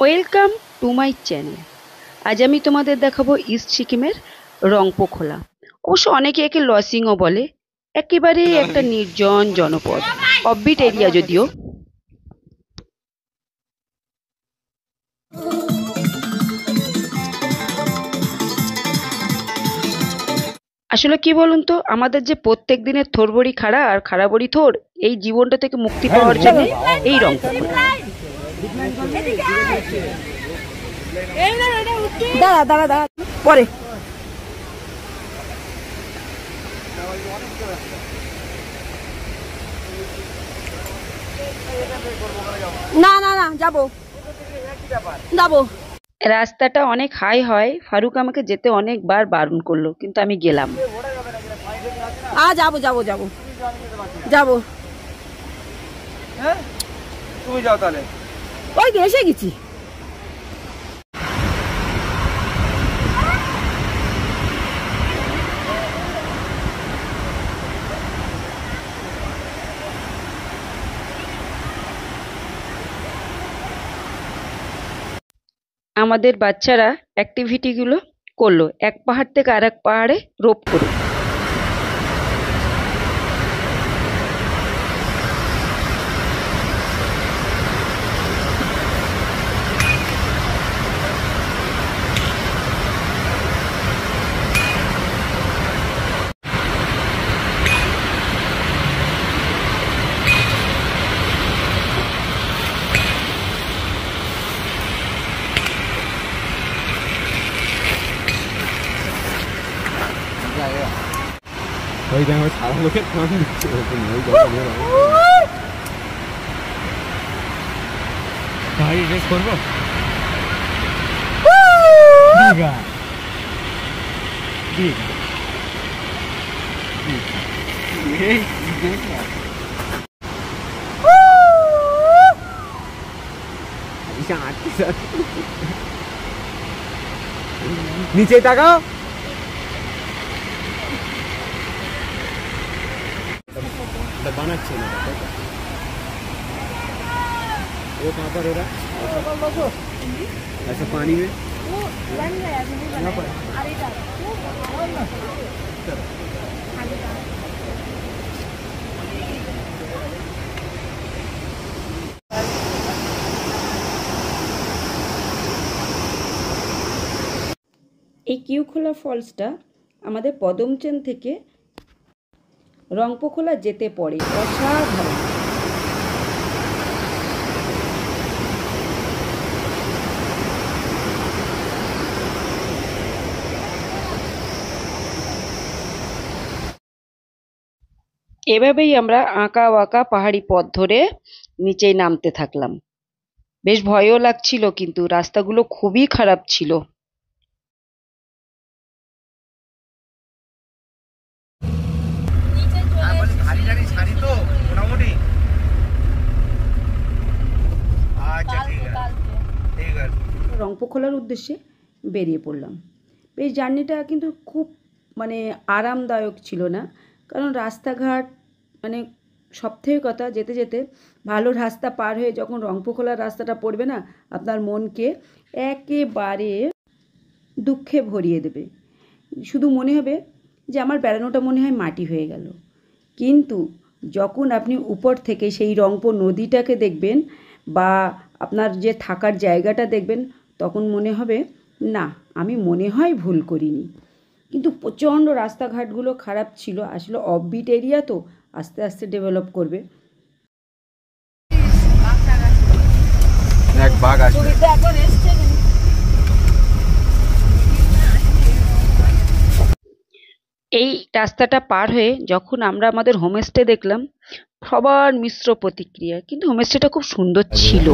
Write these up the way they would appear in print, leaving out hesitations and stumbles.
Welcome to my channel. আজ আমি তোমাদের দেখাবো ইস্ট সিকিমের রংপোখোলা। অবশ্য অনেকে একে লসিংও বলে। একেবারেই একটা নির্জন জনপদ, অফবিট এরিয়া যদিও। আসলে কি বলুন তো, আমাদের যে প্রত্যেক দিনের থোরবড়ি খাড়া আর খাড়া বড়ি থোর, এই জীবনটা থেকে মুক্তি পাওয়ার জন্য এই রংপোখোলা। দাঁড়া দাঁড়া দাঁড়া পরে না না না যাবো যাবো। রাস্তাটা অনেক হাই হয়, ফারুক আমাকে যেতে অনেকবার বারণ করলো, কিন্তু আমি গেলাম। যাবো যাবো যাবো যাবো। হ্যাঁ তুমি যাও তাহলে। ওই এসে গেছি। আমাদের বাচ্চারা অ্যাক্টিভিটিগুলো করলো, এক পাহাড় থেকে আর এক পাহাড়ে রোপ করে। 저희 당을 잘하고 했다는 भाई रेस করবো দিগা দিগা এই দেখো আইসা আটকে নিচে তাকাও। बनाচ্ছে না वो कहाँ पर हो रहा है ऐसा पानी में वो बन गया यहाँ पर এই কিউখোলা ফলসটা আমাদের পদমচেন থেকে রংপোখোলা যেতে পড়ে। অসাধারণ। এভাবেই আমরা আঁকা বাঁকা পাহাড়ি পথ ধরে নিচেই নামতে থাকলাম। বেশ ভয়ও লাগছিল, কিন্তু রাস্তাগুলো খুবই খারাপ ছিল। রংপোখোলার উদ্দেশ্যে বেরিয়ে পড়লাম। বেশ জার্নিটা কিন্তু খুব আরামদায়ক ছিল না, কারণ রাস্তাঘাট সবথেকে কথা, যেতে যেতে ভালো রাস্তা পার হয়ে যখন রংপোখোলার রাস্তাটা পড়বে না, আপনার মনকে একেবারে দুঃখে ভরিয়ে দেবে। শুধু মনে হবে যে আমার বেড়ানোটা মনে হয় মাটি হয়ে গেল। কিন্তু যখন আপনি উপর থেকে সেই রংপো নদীটাকে দেখবেন বা আপনার যে থাকার জায়গাটা দেখবেন, তখন মনে হবে না, আমি মনে হয় ভুল করিনি। কিন্তু প্রচণ্ড রাস্তাঘাটগুলো খারাপ ছিল। আসলে অফবিট এরিয়া তো, আস্তে আস্তে ডেভেলপ করবে। এই রাস্তাটা পার হয়ে যখন আমরা আমাদের হোমস্টে দেখলাম, সবার মিশ্র প্রতিক্রিয়া, কিন্তু হোমস্টেটা খুব সুন্দর ছিল।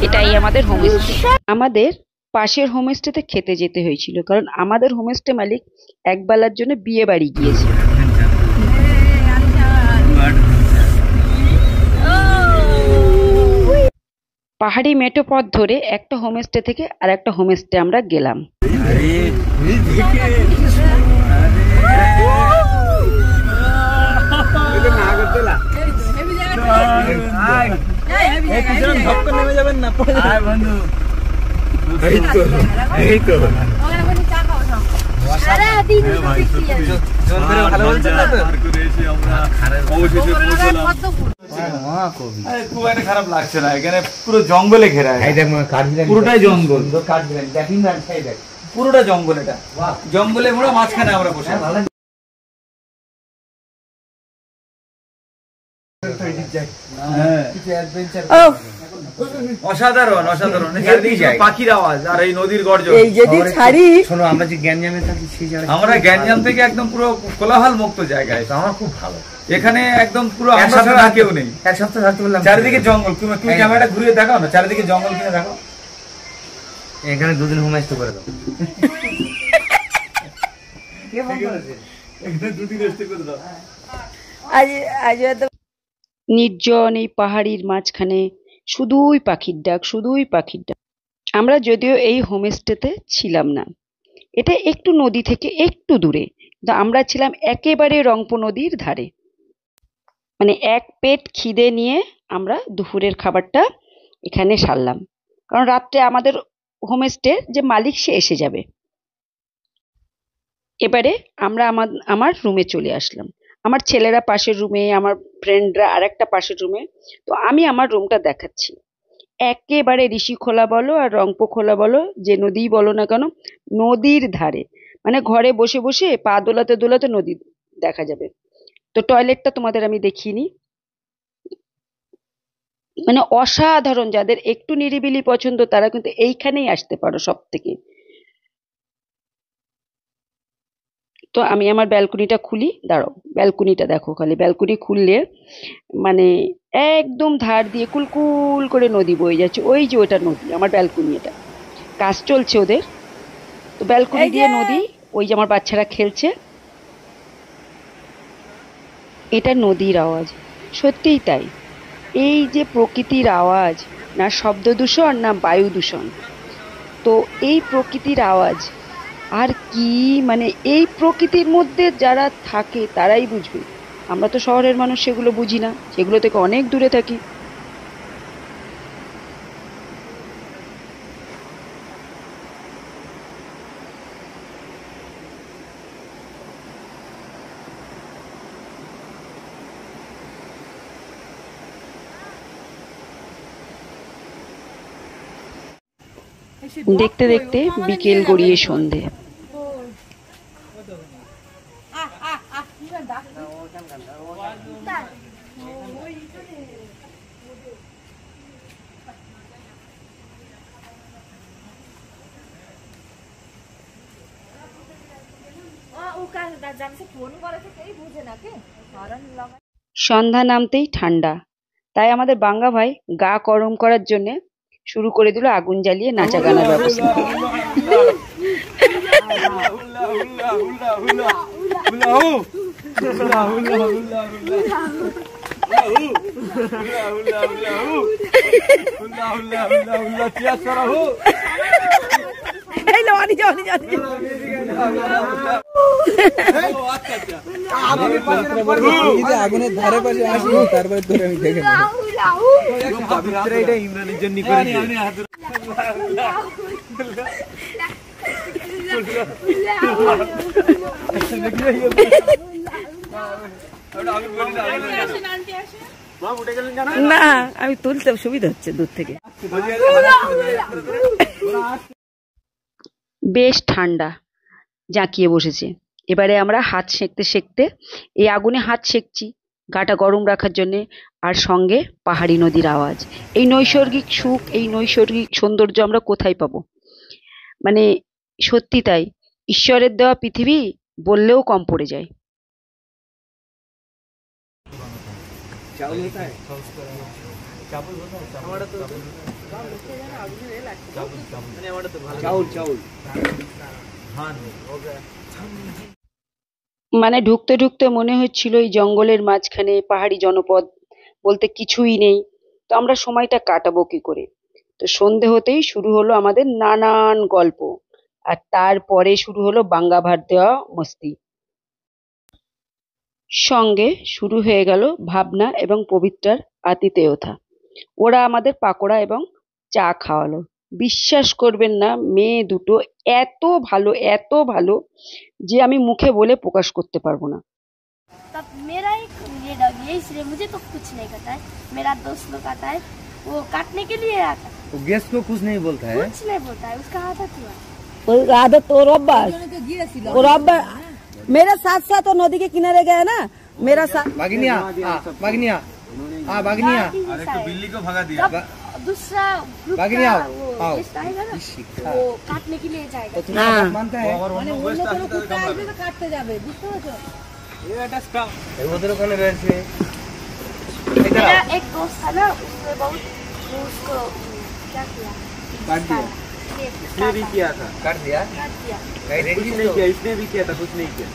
এটাই আমাদের হোমস্টে। আমাদের পাশের হোমস্টেতে খেতে যেতে হয়েছিল, কারণ আমাদের হোমস্টে মালিক একবেলার জন্য বিয়ে বাড়ি গিয়েছে। পাহাড়ি মেঠো পথ ধরে একটা হোমস্টে থেকে আর একটা হোমস্টে আমরা গেলাম। ধক্কা নেমে যাবেন না পড়ে যাবে। আয় বন্ধু এই তো ওখানে বসে চা খাও সব। সারাদিন জল করে ভালো বলছেন না তো আর করে এসে আমরা অবশেষে পৌঁছলাম খুব একটা খারাপ লাগছে না এখানে পুরো জঙ্গলে ঘেরা পুরোটাই জঙ্গল পুরোটা জঙ্গল এটা জঙ্গলে পুরো মাঝখানে আমরা বসে আছি। হ্যাঁ ও অসাধারণ অসাধারণ চারিদিকে শুধু পাখির আওয়াজ আর এই নদীর গর্জন এই যদি ছাড়ি শোনো আমরা যে গ্যাঞ্জামে থাকি সেই জায়গায় আমরা গ্যাঞ্জাম থেকে একদম পুরো কোলাহল মুক্ত জায়গায় আমার খুব ভালো এখানে একদম পুরো আমরা ছাড়া আর কেউ নেই এক সপ্তাহ থাকতে বললাম চারিদিকে জঙ্গল তুমি ক্যামেরাটা ঘুরিয়ে দেখাও না চারিদিকে জঙ্গল কিনে দেখো এখানে দুদিন হোম স্টে করে দাও দুদিন স্টে করে দাও আজ আজ এত নির্জন এই পাহাড়ির মাঝখানে শুধুই পাখির ডাক, শুধুই পাখির ডাক। আমরা যদিও এই হোমস্টেতে ছিলাম না, এটা একটু নদী থেকে একটু দূরে, কিন্তু আমরা ছিলাম একেবারে রংপুর নদীর ধারে। মানে এক পেট খিদে নিয়ে আমরা দুপুরের খাবারটা এখানে সারলাম, কারণ রাত্রে আমাদের হোমস্টের যে মালিক সে এসে যাবে। এবারে আমরা আমার রুমে চলে আসলাম। আমার ছেলেরা পাশের রুমে, আমার ফ্রেন্ডরা আর একটা পাশের রুমে। তো আমি আমার রুমটা দেখাচ্ছি। একেবারে ঋষিখোলা বলো আর রংপুখোলা বলো, যে নদীই বলো না কেন, নদীর ধারে। মানে ঘরে বসে বসে পা দোলাতে দোলাতে নদী দেখা যাবে। তো টয়লেটটা তোমাদের আমি দেখিয়ে নিই। মানে অসাধারণ, যাদের একটু নিরিবিলি পছন্দ তারা কিন্তু এইখানেই আসতে পারো সব থেকে। তো আমি আমার ব্যালকনিটা খুলি, দাঁড়াও, ব্যালকনিটা দেখো খালি। ব্যালকনি খুললে মানে একদম ধার দিয়ে কুলকুল করে নদী বয়ে যাচ্ছে। ওই যে ওটা নদী, আমার ব্যালকনি, এটা কাজ চলছে ওদের। তো ব্যালকনি দিয়ে নদী, ওই যে আমার বাচ্চারা খেলছে, এটা নদীর আওয়াজ। সত্যিই তাই, এই যে প্রকৃতির আওয়াজ, না শব্দ দূষণ না বায়ু দূষণ, তো এই প্রকৃতির আওয়াজ আর কি, মানে এই প্রকৃতির মধ্যে যারা থাকে তারাই বুঝবে। আমরা তো শহরের মানুষ, সেগুলো বুঝি না, সেগুলো থেকে অনেক দূরে থাকি। দেখতে দেখতে বিকেল গড়িয়ে সন্ধে। সন্ধ্যা নামতেই ঠান্ডা, তাই আমাদের বাঙ্গা ভাই গা গরম করার জন্য শুরু করে দিল আগুন জ্বালিয়ে নাচা গানার ব্যবস্থা। এই লো আনি যাও আগুনের ধারে পাশে আসি তারপরে তোরে আমি দেখে এটা ইমরানের জন্য করে না, আমি তুলতে সুবিধা হচ্ছে দূর থেকে। বেশ ঠান্ডা জাঁকিয়ে বসেছে। এবারে আমরা হাত সেঁকতে সেঁকতে, এই আগুনে হাত সেঁকছি গাটা গরম রাখার জন্যে, আর সঙ্গে পাহাড়ি নদীর আওয়াজ। এই নৈসর্গিক সুখ, এই নৈসর্গিক সৌন্দর্য আমরা কোথায় পাবো? মানে সত্যি তাই, ঈশ্বরের দেওয়া পৃথিবী বললেও কম পড়ে যায়। মানে ঢুকতে ঢুকতে মনে হচ্ছিল এই জঙ্গলের মাঝখানে পাহাড়ি জনপদ বলতে কিছুই নেই। তো আমরা সময়টা কাটাবো কি করে? তো সন্ধে হতেই শুরু হলো আমাদের নানান গল্প, আর তারপরে শুরু হলো বাঙ্গা ভাত দেওয়া মস্তি। সঙ্গে শুরু হয়ে গেল ভাবনা এবং পবিত্রার আতিথেয়তা। ওরা আমাদের পাকোড়া এবং চা খাওয়ালো। বিশ্বাস করবেন না, মেয়ে দুটো এত ভালো যে আমি মুখে বলে প্রকাশ করতে পারবো না। तब मेरा एक ये डर है, इसलिए मुझे तो कुछ नहीं करता है। मेरा दोस्त लोग आता है, वो काटने के लिए आता है, वो गेस्ट को कुछ नहीं बोलता है। कुछ नहीं बोलता है, उसका आदत हुआ है। ওই আদত ওর অভ্যাস, ওর অভ্যাস। मेरे साथ साथ वो नदी के किनारे गया ना, मेरा साथ। बागनिया बागनिया बागनिया अरे तो बिल्ली को भगा दिया। तब दूसरा ग्रुप बागनी का आओ, वो आओ। गेस्ट आएगा ना, वो काटने के लिए जाएगा। तो तुम्हारा बात मानता है। और অন্য ওয়েস্ট আসলে তাদের কামড়াবে। কাটতে যাবে, বুঝতে পারছো? उधर कोने बैठे मेरा एक दोस्त था ना, उसने बहुत वो उसको क्या किया, काट दिया। इसने भी किया था। काट दिया। काट दिया। कुछ नहीं किया, इसने भी किया था, कुछ नहीं किया।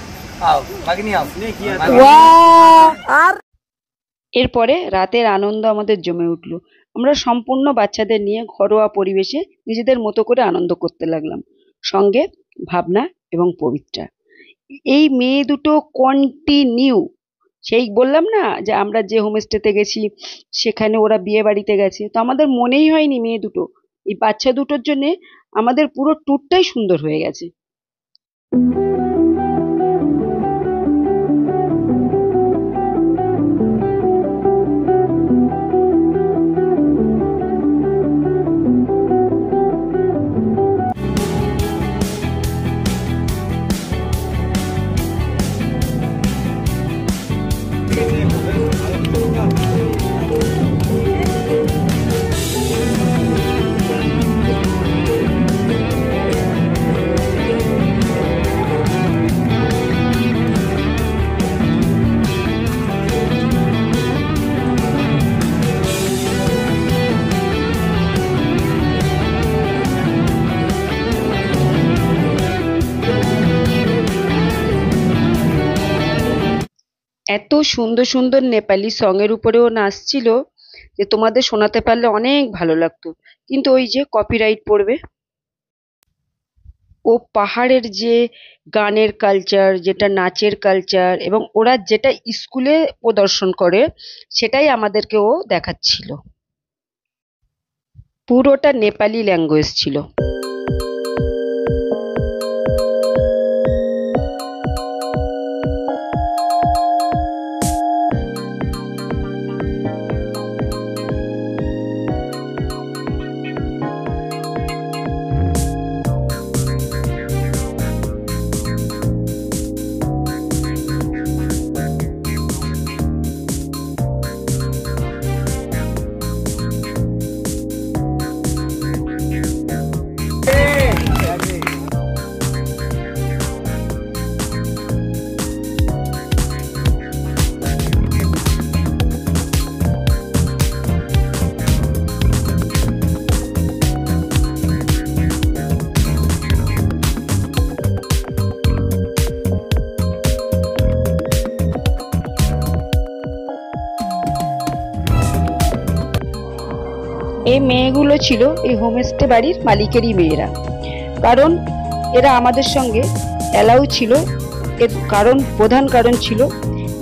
आओ बागनी आओ। इसने किया था। আর এরপরে রাতের আনন্দ আমাদের জমে উঠল। আমরা সম্পূর্ণ বাচ্চাদের নিয়ে ঘরোয়া পরিবেশে নিজেদের মতো করে আনন্দ করতে লাগলাম, সঙ্গে ভাবনা এবং পবিত্রা। এই মেয়ে দুটো কন্টিনিউ, সেই বললাম না যে আমরা যে হোমস্টেতে গেছি সেখানে ওরা বিয়ে বাড়িতে গেছে, তো আমাদের মনেই হয়নি মেয়ে দুটো। এই বাচ্চা দুটোর জন্যে আমাদের পুরো ট্যুরটাই সুন্দর হয়ে গেছে। এত সুন্দর সুন্দর নেপালি সঙের উপরেও নাচছিল যে তোমাদের শোনাতে পারলে অনেক ভালো লাগতো, কিন্তু ওই যে কপিরাইট পড়বে। ও পাহাড়ের যে গানের কালচার, যেটা নাচের কালচার, এবং ওরা যেটা স্কুলে প্রদর্শন করে সেটাই আমাদেরকে ও দেখাচ্ছিল। পুরোটা নেপালি ল্যাঙ্গুয়েজ ছিল। এই মেয়েগুলো ছিল এই হোমস্টে বাড়ির মালিকেরই মেয়েরা, কারণ এরা আমাদের সঙ্গে অ্যালাউ ছিল। এর প্রধান কারণ ছিল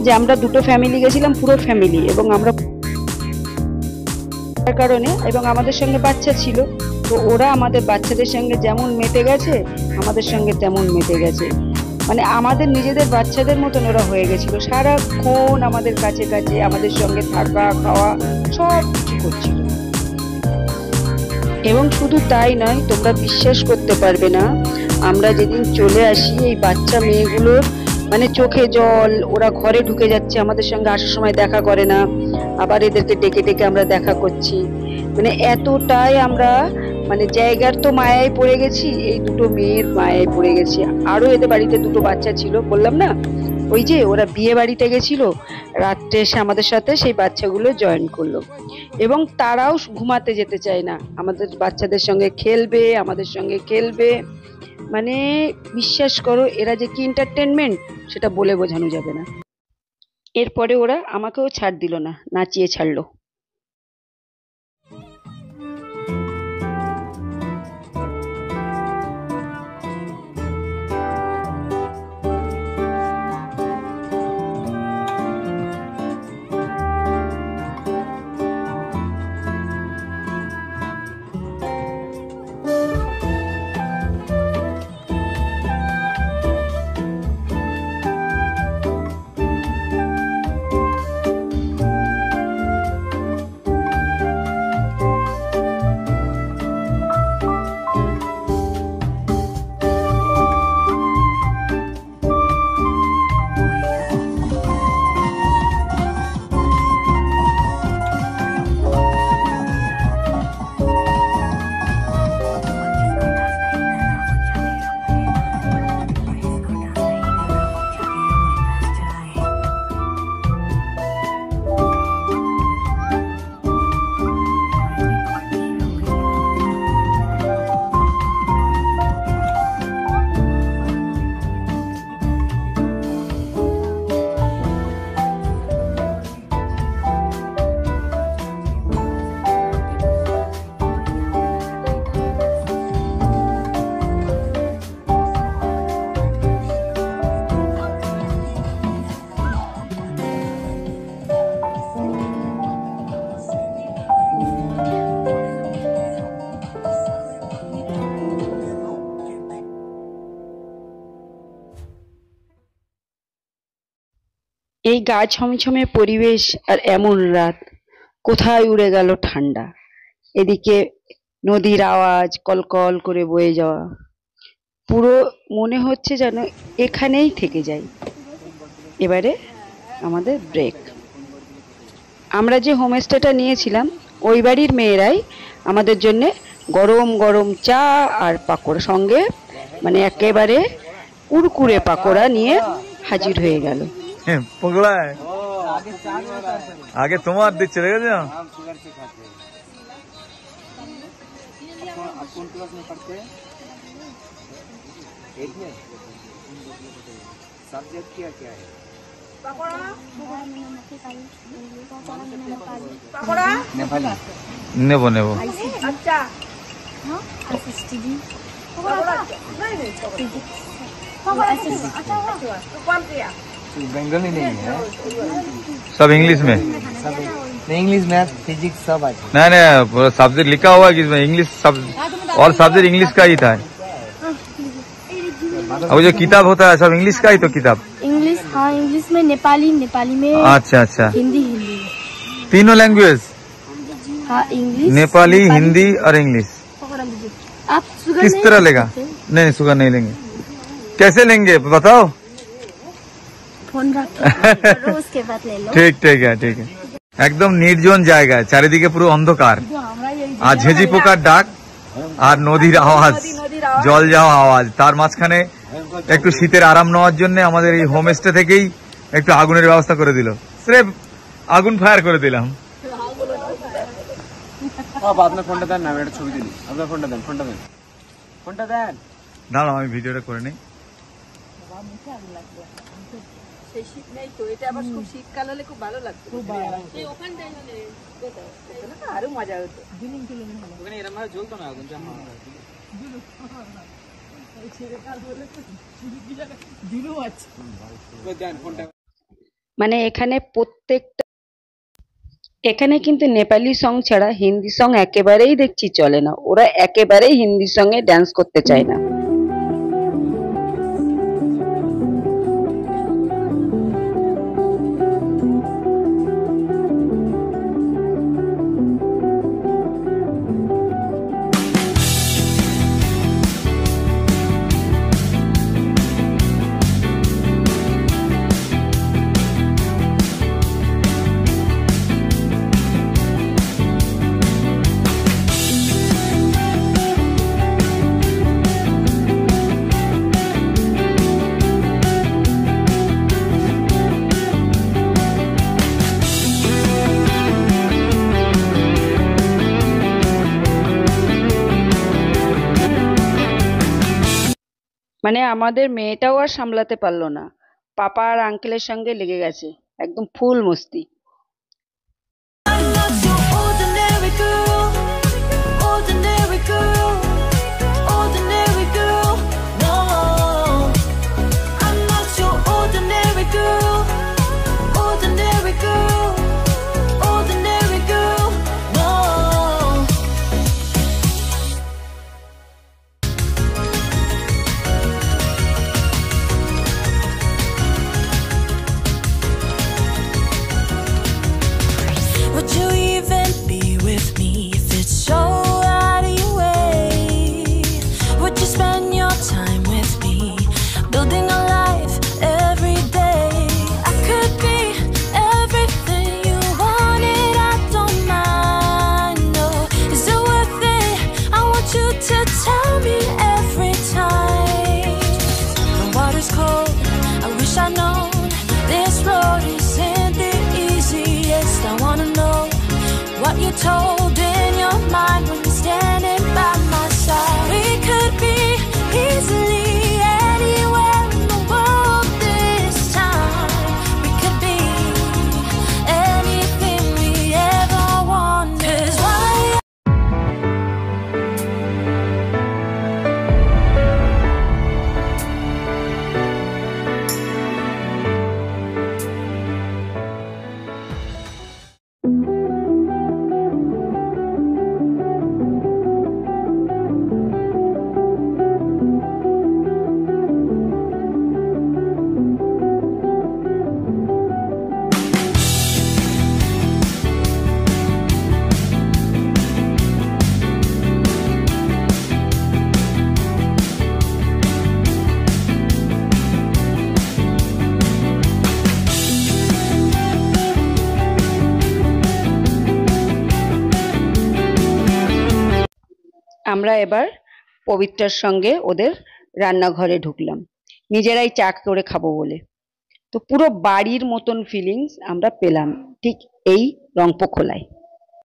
যে আমরা দুটো ফ্যামিলি গেছিলাম, পুরো ফ্যামিলি, এবং আমরা কারণে, এবং আমাদের সঙ্গে বাচ্চা ছিল, তো ওরা আমাদের বাচ্চাদের সঙ্গে যেমন মেতে গেছে আমাদের সঙ্গে তেমন মেতে গেছে। মানে আমাদের নিজেদের বাচ্চাদের মতন ওরা হয়ে গেছিল, সারাক্ষণ আমাদের কাছে কাছে আমাদের সঙ্গে থাকা খাওয়া সব কিছু করছিল। এবং শুধু তাই নয়, তোমরা বিশ্বাস করতে পারবে না, আমরা যেদিন চলে আসি এই বাচ্চা মেয়েগুলোর মানে চোখে জল, ওরা ঘরে ঢুকে যাচ্ছে, আমাদের সঙ্গে আসার সময় দেখা করে না, আবার এদেরকে ডেকে ডেকে আমরা দেখা করছি। মানে এতটাই আমরা মানে জায়গার তো মায়ায় পড়ে গেছি, এই দুটো মেয়ের মায়ায় পড়ে গেছি। আরো এদের বাড়িতে দুটো বাচ্চা ছিল, বললাম না ওই যে ওরা বিয়ে বাড়িতে গেছিল, রাত্রে এসে আমাদের সাথে সেই বাচ্চাগুলো জয়েন করলো, এবং তারাও ঘুমাতে যেতে চায় না, আমাদের বাচ্চাদের সঙ্গে খেলবে, আমাদের সঙ্গে খেলবে। মানে বিশ্বাস করো এরা যে কি এন্টারটেনমেন্ট সেটা বলে বোঝানো যাবে না। এরপরে ওরা আমাকেও ছাড় দিল না, নাচিয়ে ছাড়লো। এই গা ছমছমে পরিবেশ আর এমন রাত, কোথায় উড়ে গেল ঠান্ডা। এদিকে নদীর আওয়াজ কলকল করে বয়ে যাওয়া, পুরো মনে হচ্ছে যেন এখানেই থেকে যাই। এবারে আমাদের ব্রেক। আমরা যে হোমস্টেটা নিয়েছিলাম ওই বাড়ির মেয়েরাই আমাদের জন্যে গরম গরম চা আর পাকোড়া সঙ্গে মানে একেবারে কুরকুরে পাকোড়া নিয়ে হাজির হয়ে গেল। পগলায় আগে তোমার দিচ্ছে দেখেছ? सब्जेक्ट क्या क्या है? नेपाली নেবো নেবো। बंगाली नहीं है, सब इंग्लिश में? सब इंग्लिश मैथ फिजिक्स सब आज। नहीं नहीं, सब्जेक्ट लिखा हुआ है किसमें? इंग्लिश सब, और सब्जेक्ट इंग्लिश का ही था। अब जो किताब होता है सब इंग्लिश का ही तो किताब। इंग्लिश, हाँ इंग्लिश में, नेपाली में, अच्छा अच्छा, हिंदी। तीनों लैंग्वेज? हाँ इंग्लिश, नेपाली, हिंदी और इंग्लिश। आप शुगर किस नहीं तरह ले लेगा? सकते? नहीं शुगर नहीं लेंगे। कैसे लेंगे बताओ? फोन रखो रोज के बाद ले लो। ঠিক ঠিক আছে, ঠিক আছে। একদম নির্জন জায়গায়, চারিদিকে পুরো অন্ধকার, আর ঝেঁঝি পোকার ডাক আর নদীর আওয়াজ, জল যাওয়া আওয়াজ, তার মাঝখানে একটু শীতের আরাম নেওয়ার জন্য আমাদের এই হোমস্টে থেকেই একটু আগুনের ব্যবস্থা করে দিল। স্রেফ আগুন ফায়ার করে দিলাম। আপনার ফোনটা দেন না, আমি একটা ছবি দিই। আপনার ফোনটা দেন, ফোনটা দেন। দাঁড়াও আমি ভিডিওটা করে নিই। শীত নেই তো, এটা আবার খুব শীতকাল হলে খুব ভালো লাগতো, আরো মজা হতো। ওখানে এরকম ভাবে জ্বলতো না আগুন, মানে এখানে কিন্তু নেপালি সং ছাড়া হিন্দি সং একেবারেই দেখছি চলে না। ওরা একেবারেই হিন্দি সঙ্গে ড্যান্স করতে চায় না। মানে আমাদের মেয়েটাও আর সামলাতে পারলো না, পাপা আর আঙ্কেলের সঙ্গে লেগে গেছে, একদম ফুল মস্তি। Told in your mind when you're standing by my side. We could be easily anywhere in the world this time. We could be anything we ever wanted. 'Cause why? আমরা এবার পবিত্রার সঙ্গে ওদের রান্নাঘরে ঢুকলাম, নিজেরাই চা করে খাবো বলে। তো পুরো বাড়ির মতন ফিলিংস আমরা পেলাম ঠিক এই রংপুখোলায়।